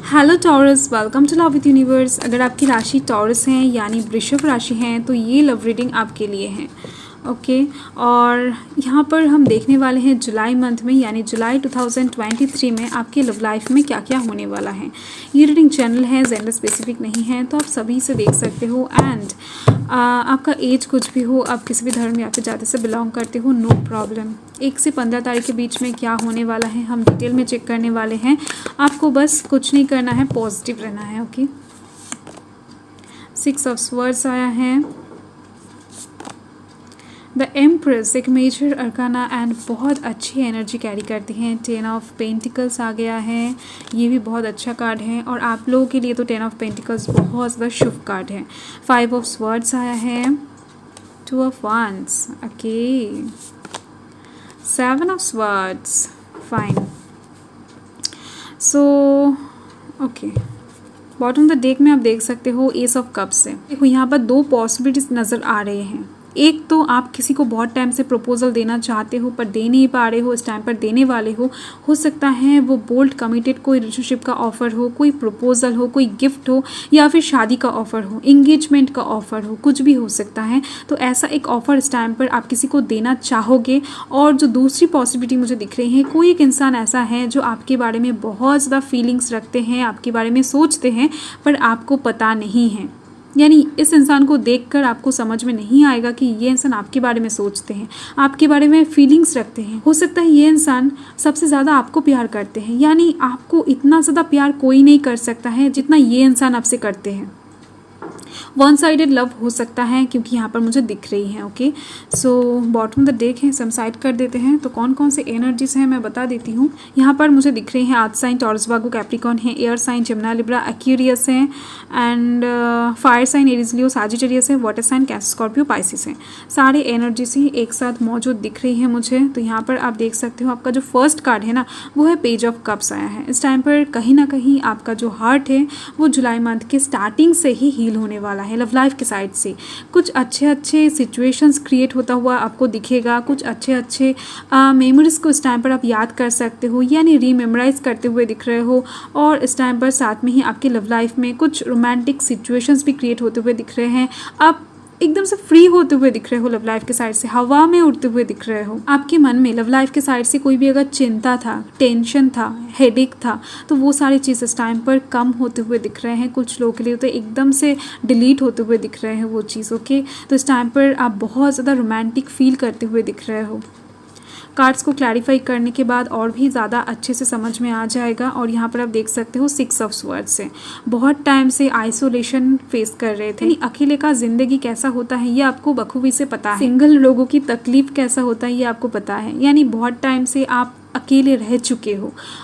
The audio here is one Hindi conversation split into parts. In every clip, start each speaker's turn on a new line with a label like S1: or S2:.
S1: Hello Taurus, welcome to love with universe. अगर आपकी राशि टॉरस है यानी वृषभ राशि है तो ये लव रीडिंग आपके लिए है। ओके और यहाँ पर हम देखने वाले हैं जुलाई मंथ में यानी जुलाई 2023 में आपके लव लाइफ में क्या क्या होने वाला है। ये रीडिंग जनरल है, जेंडर स्पेसिफिक नहीं है, तो आप सभी से देख सकते हो। एंड आपका एज कुछ भी हो, आप किसी भी धर्म या फिर जाति से बिलोंग करते हो, नो प्रॉब्लम। 1 से 15 तारीख के बीच में क्या होने वाला है हम डिटेल में चेक करने वाले हैं। आपको बस कुछ नहीं करना है, पॉजिटिव रहना है। ओके 6 ऑफ स्वर्ड्स आया है, द एम्प्रेस एक मेजर अरकाना एंड बहुत अच्छी एनर्जी कैरी करती हैं। 10 ऑफ पेंटिकल्स आ गया है, ये भी बहुत अच्छा कार्ड है और आप लोगों के लिए तो 10 ऑफ पेंटिकल्स बहुत ज़्यादा शुभ कार्ड है। 5 ऑफ स्वर्ड्स आया है, 2 of wands, okay 7 of swords, fine. So okay bottom the deck में आप देख सकते हो एस ऑफ कप्स है। देखो यहाँ पर 2 पॉसिबिलिटीज नज़र आ रहे हैं। एक तो आप किसी को बहुत टाइम से प्रपोजल देना चाहते हो पर दे नहीं पा रहे हो, इस टाइम पर देने वाले हो सकता है वो बोल्ड कमिटेड कोई रिलेशनशिप का ऑफर हो, कोई प्रपोजल हो, कोई गिफ्ट हो या फिर शादी का ऑफर हो, इंगेजमेंट का ऑफर हो, कुछ भी हो सकता है। तो ऐसा एक ऑफर इस टाइम पर आप किसी को देना चाहोगे। और जो दूसरी पॉसिबिलिटी मुझे दिख रही है, कोई एक इंसान ऐसा है जो आपके बारे में बहुत ज़्यादा फीलिंग्स रखते हैं, आपके बारे में सोचते हैं पर आपको पता नहीं है। यानी इस इंसान को देखकर आपको समझ में नहीं आएगा कि ये इंसान आपके बारे में सोचते हैं, आपके बारे में फीलिंग्स रखते हैं। हो सकता है ये इंसान सबसे ज़्यादा आपको प्यार करते हैं, यानी आपको इतना ज़्यादा प्यार कोई नहीं कर सकता है जितना ये इंसान आपसे करते हैं। वन साइडेड लव हो सकता है क्योंकि यहाँ पर मुझे दिख रही है। Okay so bottom the deck है, सम साइड कर देते हैं। तो कौन कौन से एनर्जीज हैं मैं बता देती हूँ। यहाँ पर मुझे दिख रही हैं earth sign Taurus Virgo Capricorn है, air sign Gemini Libra Aquarius है, and fire sign Aries Leo Sagittarius है, water sign Cancer Scorpio Pisces है। सारे एनर्जीज ही एक साथ मौजूद दिख रही है मुझे। तो यहाँ पर आप देख सकते हो आपका जो फर्स्ट कार्ड है ना वो है पेज ऑफ कप्स आया है। इस टाइम पर कहीं ना कहीं आपका जो हार्ट है वो जुलाई मंथ के स्टार्टिंग से ही हील होने वाला है। लव लाइफ के साइड से कुछ अच्छे सिचुएशंस क्रिएट होता हुआ आपको दिखेगा, कुछ अच्छे मेमोरीज को इस टाइम पर आप याद कर सकते हो यानी रीमेमोराइज करते हुए दिख रहे हो। और इस टाइम पर साथ में ही आपकी लव लाइफ में कुछ रोमांटिक सिचुएशंस भी क्रिएट होते हुए दिख रहे हैं। आप एकदम से फ्री होते हुए दिख रहे हो, लव लाइफ के साइड से हवा में उड़ते हुए दिख रहे हो। आपके मन में लव लाइफ के साइड से कोई भी अगर चिंता था, टेंशन था, हेडेक था तो वो सारी चीज़ इस टाइम पर कम होते हुए दिख रहे हैं। कुछ लोगों के लिए तो एकदम से डिलीट होते हुए दिख रहे हैं वो चीज़। ओके तो इस टाइम पर आप बहुत ज़्यादा रोमांटिक फील करते हुए दिख रहे हो। कार्ड्स को क्लैरिफाई करने के बाद और भी ज़्यादा अच्छे से समझ में आ जाएगा। और यहाँ पर आप देख सकते हो 6 ऑफ स्वर्ड्स से बहुत टाइम से आइसोलेशन फेस कर रहे थे। अकेले का ज़िंदगी कैसा होता है ये आपको बखूबी से पता है, सिंगल लोगों की तकलीफ कैसा होता है ये आपको पता है। यानी बहुत टाइम से आप अकेले रह चुके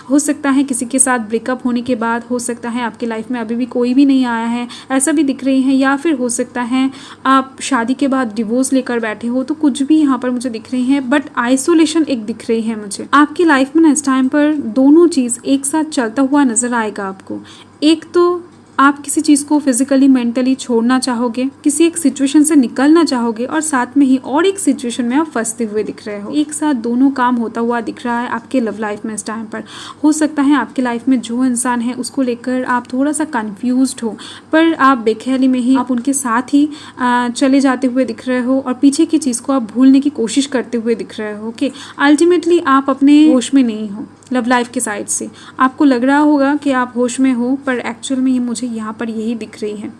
S1: हो सकता है किसी के साथ ब्रेकअप होने के बाद, हो सकता है आपकी लाइफ में अभी भी कोई भी नहीं आया है ऐसा भी दिख रही है, या फिर हो सकता है आप शादी के बाद डिवोर्स लेकर बैठे हो। तो कुछ भी यहाँ पर मुझे दिख रही है बट आइसोलेशन एक दिख रही है मुझे। आपकी लाइफ में ना इस टाइम पर दोनों चीज़ एक साथ चलता हुआ नजर आएगा आपको। एक तो आप किसी चीज़ को फिजिकली मेंटली छोड़ना चाहोगे, किसी एक सिचुएशन से निकलना चाहोगे और साथ में ही और एक सिचुएशन में आप फंसते हुए दिख रहे हो। एक साथ दोनों काम होता हुआ दिख रहा है आपके लव लाइफ में इस टाइम पर। हो सकता है आपके लाइफ में जो इंसान है उसको लेकर आप थोड़ा सा कंफ्यूज्ड हो पर आप बेख्याली में ही आप उनके साथ ही चले जाते हुए दिख रहे हो और पीछे की चीज़ को आप भूलने की कोशिश करते हुए दिख रहे हो। ओके अल्टीमेटली आप अपने होश में नहीं हो। लव लाइफ के साइड से आपको लग रहा होगा कि आप होश में हो पर एक्चुअल में ये मुझे यहाँ पर यही दिख रही है।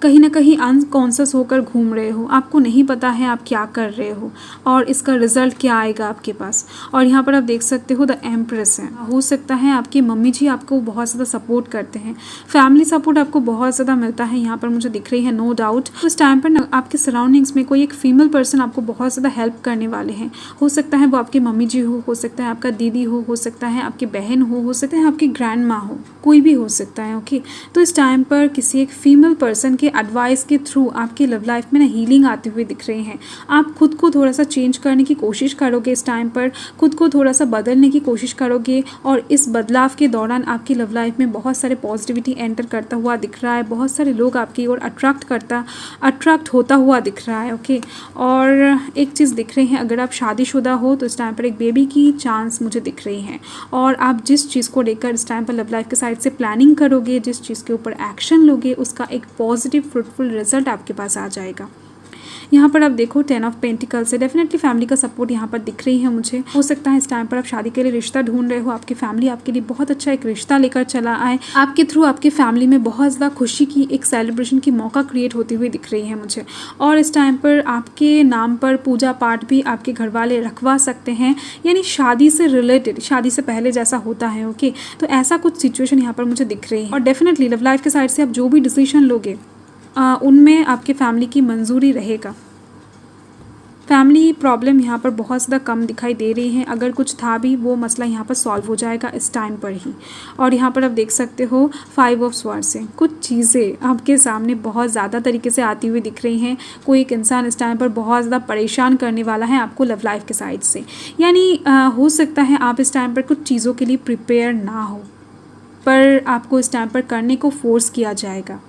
S1: कहीं ना कहीं अनकॉन्शियस होकर घूम रहे हो, आपको नहीं पता है आप क्या कर रहे हो और इसका रिजल्ट क्या आएगा आपके पास। और यहाँ पर आप देख सकते हो द एम्प्रेस है। हो सकता है आपकी मम्मी जी आपको बहुत ज़्यादा सपोर्ट करते हैं, फैमिली सपोर्ट आपको बहुत ज़्यादा मिलता है यहाँ पर मुझे दिख रही है, नो डाउट। तो इस टाइम पर ना आपके सराउंडिंग्स में कोई एक फीमेल पर्सन आपको बहुत ज़्यादा हेल्प करने वाले हैं। हो सकता है वो आपकी मम्मी जी हो सकता है आपका दीदी हो सकता है आपकी बहन हो सकता है आपकी ग्रैंड माँ हो, कोई भी हो सकता है। ओके तो इस टाइम पर किसी एक फीमेल पर्सन के एडवाइस के थ्रू आपकी लव लाइफ में ना हीलिंग आते हुए दिख रहे हैं। आप खुद को थोड़ा सा चेंज करने की कोशिश करोगे, इस टाइम पर खुद को थोड़ा सा बदलने की कोशिश करोगे और इस बदलाव के दौरान आपकी लव लाइफ में बहुत सारे पॉजिटिविटी एंटर करता हुआ दिख रहा है। बहुत सारे लोग आपकी ओर अट्रैक्ट होता हुआ दिख रहा है। ओके, और एक चीज़ दिख रही है, अगर आप शादीशुदा हो तो इस टाइम पर एक बेबी की चांस मुझे दिख रही है। और आप जिस चीज़ को लेकर इस टाइम पर लव लाइफ के साइड से प्लानिंग करोगे, जिस चीज़ के ऊपर एक्शन लोगे, उसका एक पॉजिटिव फ्रूटफुल रिजल्ट आपके पास आ जाएगा। यहाँ पर आप देखो 10 ऑफ पेंटिकल से डेफिनेटली फैमिली का सपोर्ट यहाँ पर दिख रही है मुझे। हो सकता है इस टाइम पर आप शादी के लिए रिश्ता ढूंढ रहे हो, आपकी फैमिली आपके लिए बहुत अच्छा एक रिश्ता लेकर चला आए, आपके थ्रू आपकी फैमिली में बहुत ज़्यादा खुशी की एक सेलिब्रेशन की मौका क्रिएट होती हुई दिख रही है मुझे। और इस टाइम पर आपके नाम पर पूजा पाठ भी आपके घर वाले रखवा सकते हैं, यानी शादी से रिलेटेड, शादी से पहले जैसा होता है। ओके, तो ऐसा कुछ सिचुएशन यहाँ पर मुझे दिख रही है। और डेफिनेटली लव लाइफ के साइड से आप जो भी डिसीजन लोगे उनमें आपके फैमिली की मंजूरी रहेगा। फैमिली प्रॉब्लम यहाँ पर बहुत ज़्यादा कम दिखाई दे रही है, अगर कुछ था भी वो मसला यहाँ पर सॉल्व हो जाएगा इस टाइम पर ही। और यहाँ पर आप देख सकते हो 5 ऑफ स्वॉर्ड्स से कुछ चीज़ें आपके सामने बहुत ज़्यादा तरीके से आती हुई दिख रही हैं। कोई एक इंसान इस टाइम पर बहुत ज़्यादा परेशान करने वाला है आपको लव लाइफ के साइड से, यानी हो सकता है आप इस टाइम पर कुछ चीज़ों के लिए प्रिपेयर ना हो, पर आपको इस टाइम पर करने को फोर्स किया जाएगा।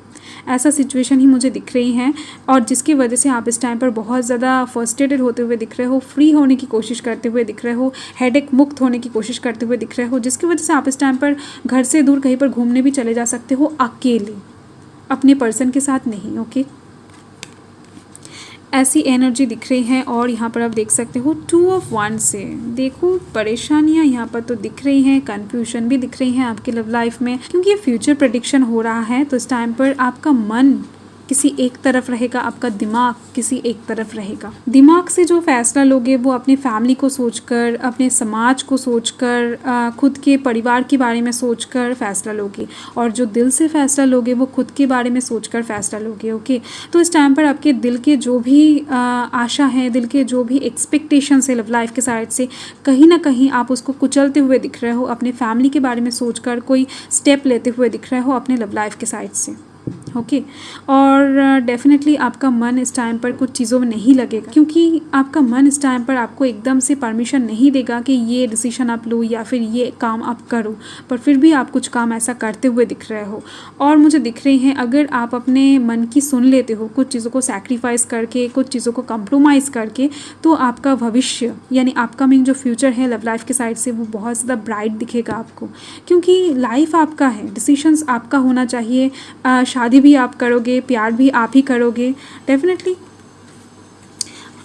S1: ऐसा सिचुएशन ही मुझे दिख रही हैं, और जिसकी वजह से आप इस टाइम पर बहुत ज़्यादा फ्रस्ट्रेटेड होते हुए दिख रहे हो, फ्री होने की कोशिश करते हुए दिख रहे हो, हेडेक मुक्त होने की कोशिश करते हुए दिख रहे हो, जिसकी वजह से आप इस टाइम पर घर से दूर कहीं पर घूमने भी चले जा सकते हो, अकेले, अपने पर्सन के साथ नहीं। ओके, ऐसी एनर्जी दिख रही है। और यहाँ पर आप देख सकते हो 2 ऑफ wands से देखो परेशानियाँ यहाँ पर तो दिख रही हैं, कन्फ्यूजन भी दिख रही हैं आपकी लव लाइफ में, क्योंकि ये फ्यूचर प्रेडिक्शन हो रहा है। तो इस टाइम पर आपका मन किसी एक तरफ रहेगा, आपका दिमाग किसी एक तरफ रहेगा। दिमाग से जो फैसला लोगे वो अपनी फैमिली को सोचकर, अपने समाज को सोचकर, खुद के परिवार के बारे में सोचकर फैसला लोगे, और जो दिल से फैसला लोगे वो खुद के बारे में सोचकर फैसला लोगे। ओके, तो इस टाइम पर आपके दिल के जो भी आशा है, दिल के जो भी एक्सपेक्टेशंस है लव लाइफ के साइड से, कहीं ना कहीं आप उसको कुचलते हुए दिख रहे हो, अपने फैमिली के बारे में सोचकर कोई स्टेप लेते हुए दिख रहे हो अपने लव लाइफ के साइड से। ओके, और डेफिनेटली आपका मन इस टाइम पर कुछ चीज़ों में नहीं लगेगा, क्योंकि आपका मन इस टाइम पर आपको एकदम से परमिशन नहीं देगा कि ये डिसीजन आप लो या फिर ये काम आप करो, पर फिर भी आप कुछ काम ऐसा करते हुए दिख रहे हो। और मुझे दिख रही हैं अगर आप अपने मन की सुन लेते हो, कुछ चीज़ों को सैक्रिफाइस करके, कुछ चीज़ों को कंप्रोमाइज़ करके, तो आपका भविष्य यानी अपकमिंग जो फ्यूचर है लव लाइफ के साइड से वो बहुत ज़्यादा ब्राइट दिखेगा आपको, क्योंकि लाइफ आपका है, डिसीजंस आपका होना चाहिए। शादी भी आप करोगे, प्यार भी आप ही करोगे, डेफिनेटली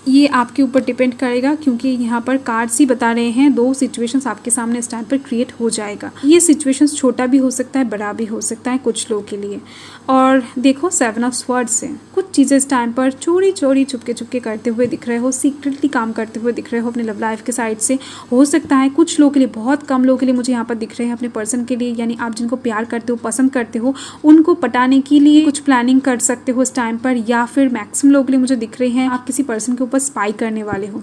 S1: ये आपके ऊपर डिपेंड करेगा, क्योंकि यहाँ पर कार्ड्स ही बता रहे हैं 2 सिचुएशंस आपके सामने इस टाइम पर क्रिएट हो जाएगा। ये सिचुएशंस छोटा भी हो सकता है, बड़ा भी हो सकता है कुछ लोगों के लिए। और देखो 7 ऑफ स्वॉर्ड्स से कुछ चीज़ें इस टाइम पर चोरी चोरी चुपके चुपके करते हुए दिख रहे हो, सीक्रेटली काम करते हुए दिख रहे हो अपने लव लाइफ के साइड से। हो सकता है कुछ लोगों के लिए, बहुत कम लोगों के लिए मुझे यहाँ पर दिख रहे हैं अपने पर्सन के लिए, यानी आप जिनको प्यार करते हो, पसंद करते हो, उनको पटाने के लिए कुछ प्लानिंग कर सकते हो इस टाइम पर। या फिर मैक्सिमम लोगों के लिए मुझे दिख रहे हैं आप किसी पर्सन के ऊपर स्पाई करने वाले हो,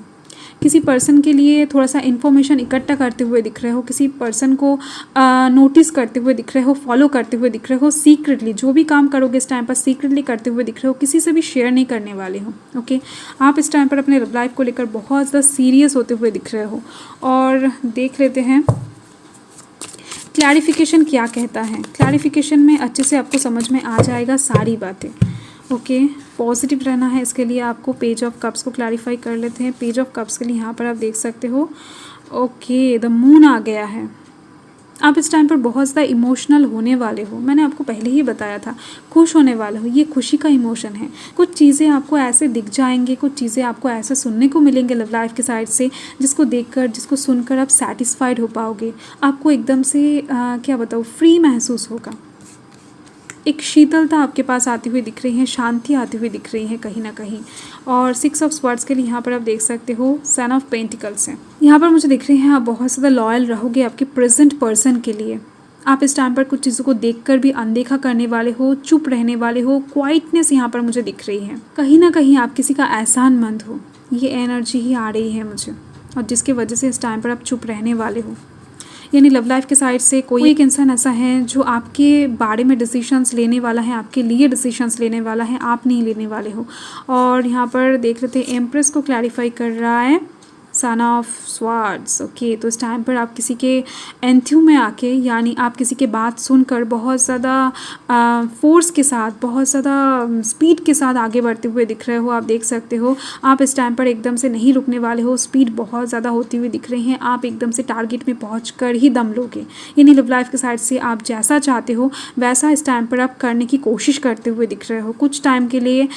S1: किसी पर्सन के लिए थोड़ा सा इन्फॉर्मेशन इकट्ठा करते हुए दिख रहे हो, किसी पर्सन को नोटिस करते हुए दिख रहे हो, फॉलो करते हुए दिख रहे हो, सीक्रेटली जो भी काम करोगे इस टाइम पर सीक्रेटली करते हुए दिख रहे हो, किसी से भी शेयर नहीं करने वाले हो। ओके, आप इस टाइम पर अपने लव लाइफ को लेकर बहुत ज़्यादा सीरियस होते हुए दिख रहे हो। और देख लेते हैं क्लैरिफिकेशन क्या कहता है। क्लैरिफिकेशन में अच्छे से आपको समझ में आ जाएगा सारी बातें। ओके, पॉजिटिव रहना है इसके लिए आपको। पेज ऑफ कप्स को क्लैरिफाई कर लेते हैं। पेज ऑफ कप्स के लिए यहाँ पर आप देख सकते हो, ओके, द मून आ गया है। आप इस टाइम पर बहुत ज़्यादा इमोशनल होने वाले हो, मैंने आपको पहले ही बताया था, खुश होने वाले हो, ये खुशी का इमोशन है। कुछ चीज़ें आपको ऐसे दिख जाएंगे, कुछ चीज़ें आपको ऐसे सुनने को मिलेंगे लव लाइफ के साइड से, जिसको देखकर, जिसको सुनकर आप सेटिस्फाइड हो पाओगे। आपको एकदम से क्या बताऊँ, फ्री महसूस होगा। एक शीतलता आपके पास आती हुई दिख रही है, शांति आती हुई दिख रही है कहीं ना कहीं। और 6 ऑफ स्वॉर्ड्स के लिए यहाँ पर आप देख सकते हो 7 ऑफ पेंटिकल्स हैं। यहाँ पर मुझे दिख रही है आप बहुत ज़्यादा लॉयल रहोगे आपके प्रेजेंट पर्सन के लिए। आप इस टाइम पर कुछ चीज़ों को देखकर भी अनदेखा करने वाले हो, चुप रहने वाले हो। क्वाइटनेस यहाँ पर मुझे दिख रही है, कहीं ना कहीं आप किसी का एहसानमंद हो, ये एनर्जी ही आ रही है मुझे, और जिसकी वजह से इस टाइम पर आप चुप रहने वाले हो। यानी लव लाइफ के साइड से कोई एक इंसान ऐसा है जो आपके बारे में डिसीजंस लेने वाला है, आपके लिए डिसीजंस लेने वाला है, आप नहीं लेने वाले हो। और यहाँ पर देख लेते हैं एम्प्रेस को क्लैरिफाई कर रहा है सन ऑफ स्वार्ड्स। ओके, तो इस टाइम पर आप किसी के एंथ्यू में आके, यानी आप किसी के बात सुनकर बहुत ज़्यादा फोर्स के साथ, बहुत ज़्यादा स्पीड के साथ आगे बढ़ते हुए दिख रहे हो। आप देख सकते हो आप इस टाइम पर एकदम से नहीं रुकने वाले हो, स्पीड बहुत ज़्यादा होती हुई दिख रही है, आप एकदम से टारगेट में पहुँच कर ही दम लोगे। यानी लव लाइफ के साइड से आप जैसा चाहते हो वैसा इस टाइम पर आप करने की कोशिश करते हुए दिख रहे हो। कुछ टाइम के लिए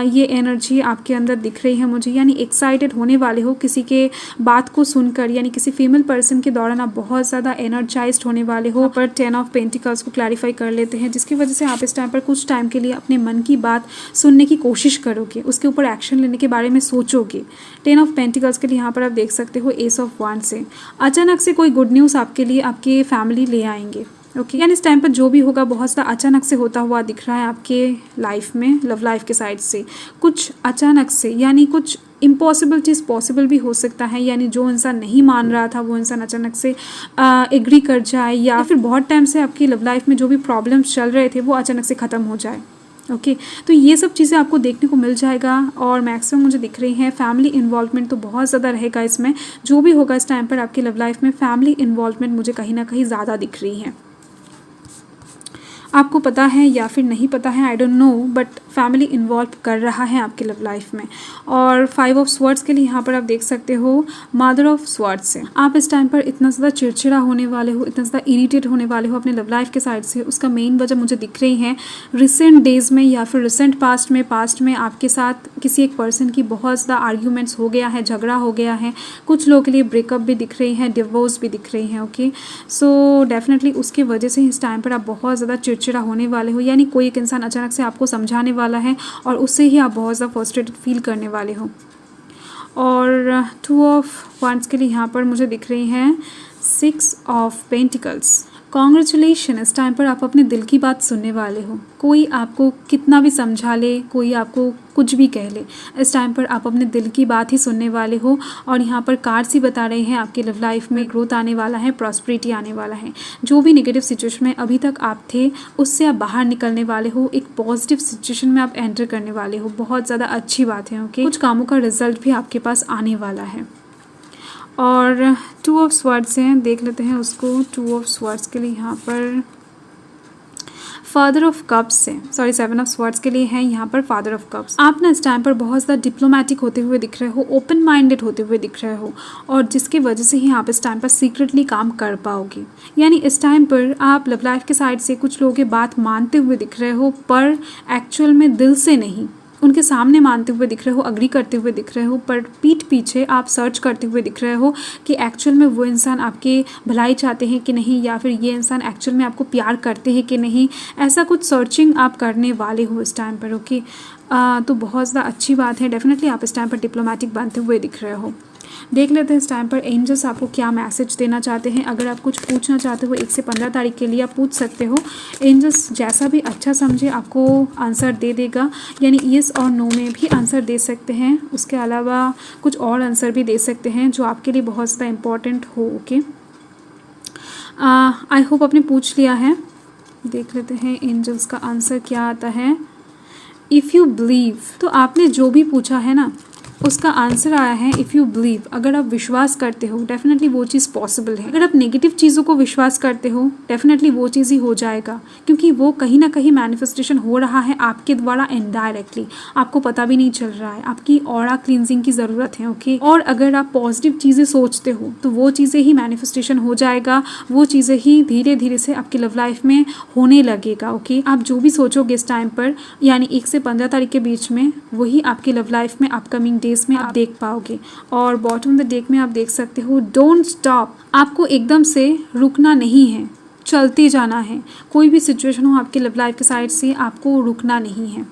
S1: ये एनर्जी आपके अंदर दिख रही है मुझे, यानी एक्साइटेड होने वाले हो किसी के बात को सुनकर, यानी किसी फीमेल पर्सन के दौरान आप बहुत ज़्यादा एनर्जाइज्ड होने वाले हो। पर 10 ऑफ पेंटिकल्स को क्लैरिफाई कर लेते हैं, जिसकी वजह से आप इस टाइम पर कुछ टाइम के लिए अपने मन की बात सुनने की कोशिश करोगे, उसके ऊपर एक्शन लेने के बारे में सोचोगे। 10 ऑफ पेंटिकल्स के लिए यहाँ पर आप देख सकते हो एस ऑफ वांड से अचानक से कोई गुड न्यूज़ आपके लिए आपके फैमिली ले आएंगे। ओके, यानी इस टाइम पर जो भी होगा बहुत ज़्यादा अचानक से होता हुआ दिख रहा है आपके लाइफ में। लव लाइफ के साइड से कुछ अचानक से, यानी कुछ इम्पॉसिबल चीज़ पॉसिबल भी हो सकता है, यानी जो इंसान नहीं मान रहा था वो इंसान अचानक से एग्री कर जाए, या फिर बहुत टाइम से आपकी लव लाइफ में जो भी प्रॉब्लम्स चल रहे थे वो अचानक से ख़त्म हो जाए। ओके, तो ये सब चीज़ें आपको देखने को मिल जाएगा। और मैक्सिमम मुझे दिख रही है फैमिली इन्वॉल्वमेंट तो बहुत ज़्यादा रहेगा इसमें। जो भी होगा इस टाइम पर आपकी लव लाइफ में फैमिली इन्वॉल्वमेंट मुझे कहीं ना कहीं ज़्यादा दिख रही है। आपको पता है या फिर नहीं पता है, I don't know, but family involve कर रहा है आपकी लव लाइफ में। और 5 ऑफ स्वॉर्ड्स के लिए यहाँ पर आप देख सकते हो मदर ऑफ स्वॉर्ड्स से आप इस टाइम पर इतना ज़्यादा चिड़चिड़ा होने वाले हो, इतना ज़्यादा इरिटेट होने वाले हो अपने लव लाइफ के साइड से। उसका मेन वजह मुझे दिख रही है रिसेंट डेज़ में या फिर रिसेंट पास्ट में आपके साथ किसी एक पर्सन की बहुत ज़्यादा आर्ग्यूमेंट्स हो गया है, झगड़ा हो गया है। कुछ लोगों के लिए ब्रेकअप भी दिख रही है, डिवोर्स भी दिख रही है। ओके, सो डेफिनेटली उसकी वजह से इस टाइम पर आप बहुत ज़्यादा चिड़चिड़ा होने वाले हो, यानी कोई एक इंसान अचानक से आपको समझाने वाला है और उससे ही आप बहुत ज़्यादा फ्रस्ट्रेटेड फील करने वाले हो। और 2 ऑफ वांड्स के लिए यहाँ पर मुझे दिख रही हैं 6 ऑफ पेंटिकल्स। कॉन्ग्रेचुलेशन, इस टाइम पर आप अपने दिल की बात सुनने वाले हो। कोई आपको कितना भी समझा ले, कोई आपको कुछ भी कह ले, इस टाइम पर आप अपने दिल की बात ही सुनने वाले हो। और यहाँ पर कार्ड्स ही बता रहे हैं आपकी लव लाइफ में ग्रोथ आने वाला है, प्रॉस्पेरिटी आने वाला है। जो भी नेगेटिव सिचुएशन में अभी तक आप थे उससे आप बाहर निकलने वाले हो, एक पॉजिटिव सिचुएशन में आप एंटर करने वाले हो। बहुत ज़्यादा अच्छी बात है। ओके, कुछ कामों का रिजल्ट भी आपके पास आने वाला है। और 2 ऑफ स्वॉर्ड्स हैं, देख लेते हैं उसको। 2 ऑफ स्वॉर्ड्स के लिए यहाँ पर फादर ऑफ कप्स से, सॉरी 7 ऑफ स्वॉर्ड्स के लिए है यहाँ पर फादर ऑफ कप्स। आप ना इस टाइम पर बहुत ज़्यादा डिप्लोमेटिक होते हुए दिख रहे हो, ओपन माइंडेड होते हुए दिख रहे हो, और जिसकी वजह से ही आप इस टाइम पर सीक्रेटली काम कर पाओगे। यानी इस टाइम पर आप लव लाइफ के साइड से कुछ लोगों की बात मानते हुए दिख रहे हो, पर एक्चुअल में दिल से नहीं। उनके सामने मानते हुए दिख रहे हो, अग्री करते हुए दिख रहे हो, पर पीठ पीछे आप सर्च करते हुए दिख रहे हो कि एक्चुअल में वो इंसान आपके भलाई चाहते हैं कि नहीं, या फिर ये इंसान एक्चुअल में आपको प्यार करते हैं कि नहीं। ऐसा कुछ सर्चिंग आप करने वाले हो इस टाइम पर। ओके, तो बहुत ज़्यादा अच्छी बात है। डेफिनेटली आप इस टाइम पर डिप्लोमेटिक बनते हुए दिख रहे हो। देख लेते हैं इस टाइम पर एंजल्स आपको क्या मैसेज देना चाहते हैं। अगर आप कुछ पूछना चाहते हो 1 से 15 तारीख के लिए आप पूछ सकते हो। एंजल्स जैसा भी अच्छा समझे आपको आंसर दे देगा, यानी येस और नो में भी आंसर दे सकते हैं। उसके अलावा कुछ और आंसर भी दे सकते हैं जो आपके लिए बहुत ज़्यादा इम्पॉर्टेंट हो। ओके, आई होप आपने पूछ लिया है। देख लेते हैं एंजल्स का आंसर क्या आता है। इफ़ यू बिलीव, तो आपने जो भी पूछा है ना उसका आंसर आया है इफ़ यू बिलीव। अगर आप विश्वास करते हो डेफिनेटली वो चीज़ पॉसिबल है। अगर आप नेगेटिव चीज़ों को विश्वास करते हो डेफिनेटली वो चीज़ ही हो जाएगा, क्योंकि वो कहीं ना कहीं मैनिफेस्टेशन हो रहा है आपके द्वारा इनडायरेक्टली, आपको पता भी नहीं चल रहा है। आपकी ऑरा क्लींजिंग की ज़रूरत है। ओके, और अगर आप पॉजिटिव चीज़ें सोचते हो तो वो चीज़ें ही मैनिफेस्टेशन हो जाएगा, वो चीज़ें ही धीरे धीरे से आपकी लव लाइफ में होने लगेगा। ओके, आप जो भी सोचोगे इस टाइम पर, यानी 1 से 15 तारीख के बीच में, वही आपकी लव लाइफ में अपकमिंग में आप देख पाओगे। और बॉटम द डेक में आप देख सकते हो डोंट स्टॉप, आपको एकदम से रुकना नहीं है, चलते जाना है। कोई भी सिचुएशन हो आपके लव लाइफ के साइड से आपको रुकना नहीं है।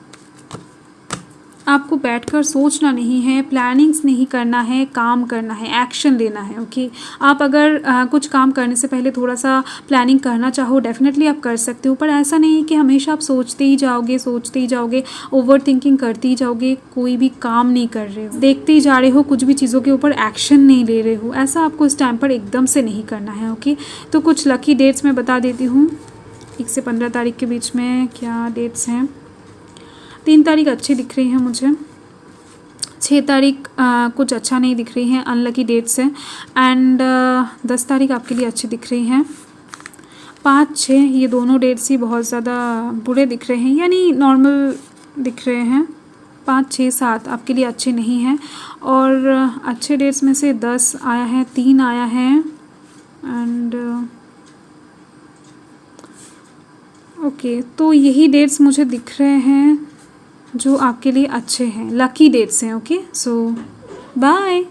S1: आपको बैठकर सोचना नहीं है, प्लानिंग्स नहीं करना है, काम करना है, एक्शन लेना है। ओके, आप अगर कुछ काम करने से पहले थोड़ा सा प्लानिंग करना चाहो डेफिनेटली आप कर सकते हो, पर ऐसा नहीं कि हमेशा आप सोचते ही जाओगे, ओवर थिंकिंग करते ही जाओगे, कोई भी काम नहीं कर रहे हो, देखते ही जा रहे हो, कुछ भी चीज़ों के ऊपर एक्शन नहीं ले रहे हो। ऐसा आपको इस टाइम पर एकदम से नहीं करना है। ओके, तो कुछ लकी डेट्स मैं बता देती हूँ। 1 से 15 तारीख के बीच में क्या डेट्स हैं। 3 तारीख अच्छी दिख रही है मुझे। 6 तारीख कुछ अच्छा नहीं दिख रही है, अनलकी डेट्स है। एंड 10 तारीख आपके लिए अच्छी दिख रही है। 5, 6 ये दोनों डेट्स ही बहुत ज़्यादा बुरे दिख रहे हैं, यानी नॉर्मल दिख रहे हैं। 5, 6, 7 आपके लिए अच्छे नहीं हैं। और अच्छे डेट्स में से 10 आया है, 3 आया है एंड ओके, तो यही डेट्स मुझे दिख रहे हैं जो आपके लिए अच्छे हैं, लकी डेट्स हैं। ओके, सो बाय।